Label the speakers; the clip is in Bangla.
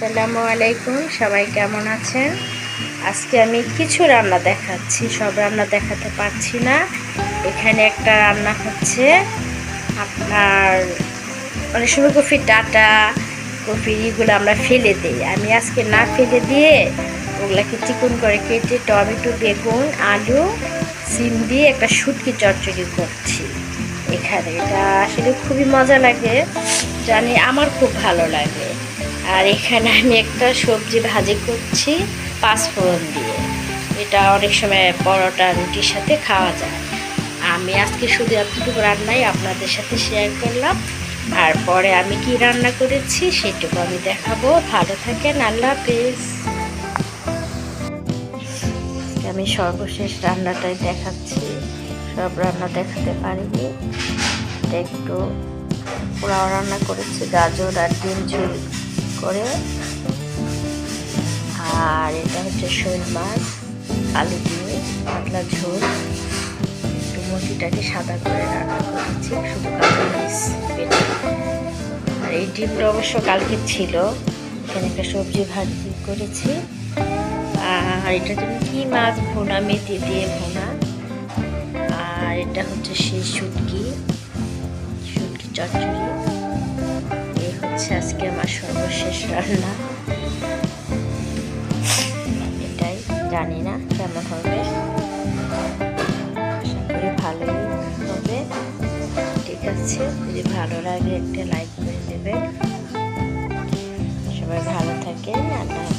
Speaker 1: আসসালামু আলাইকুম, সবাই কেমন আছেন? আজকে আমি কিছু রান্না দেখাচ্ছি, সব রান্না দেখাতে পারছি না। এখানে একটা রান্না হচ্ছে আপনার অনেক সময় কফির ডাটা, কফির এগুলো আমরা ফেলে দিই। আমি আজকে না ফেলে দিয়ে ওগুলাকে চিকন করে কেটে টমেটো, বেগুন, আলু, সিম দিয়ে একটা শুটকি চচ্চড়ি করছি। এখানে এটা আসলে খুবই মজা লাগে, জানি আমার খুব ভালো লাগে। আর এখানে আমি একটা সবজি ভাজি করছি পাঁচফোড়ন দিয়ে। এটা অনেক সময় পরোটা, রুটির সাথে খাওয়া যায়। আমি আজকে শুধু এতটুকু রান্নাই আপনাদের সাথে শেয়ার করলাম। আর পরে আমি কি রান্না করেছি সেটুকু আমি দেখাবো। ভালো থাকেন, আল্লাহ হাফেজ। আমি সর্বশেষ রান্নাটাই দেখাচ্ছি, সব রান্না দেখাতে পারিনি। একটু পোলাও রান্না করেছি, গাজর আর ডিম ঝোল করে। আর এটা হচ্ছে শোল মাছ আলু দিয়ে পাতলা ঝোল। একটু মুরগিটাকে সাদা করে রান্না করেছি, শুধু কাঁচামরিচ পেটে। আর এই ডিমটা অবশ্য কালকে ছিল। এখানে একটা সবজি ভাজি করেছি। আর এটা তুমি কি মাছ ভোনা, মেথি দিয়ে ভোনা। আর এটা হচ্ছে সেই শুটকি চচ্চড়ি। এই হচ্ছে আজকে আমার সর্বশেষ রান্না। এটাই, জানি না কেমন হবে, আশা করি ভালোই হবে। ঠিক আছে, যদি ভালো লাগে একটা লাইক করে দেবেন। সবাই ভালো থাকেন, আল্লাহ।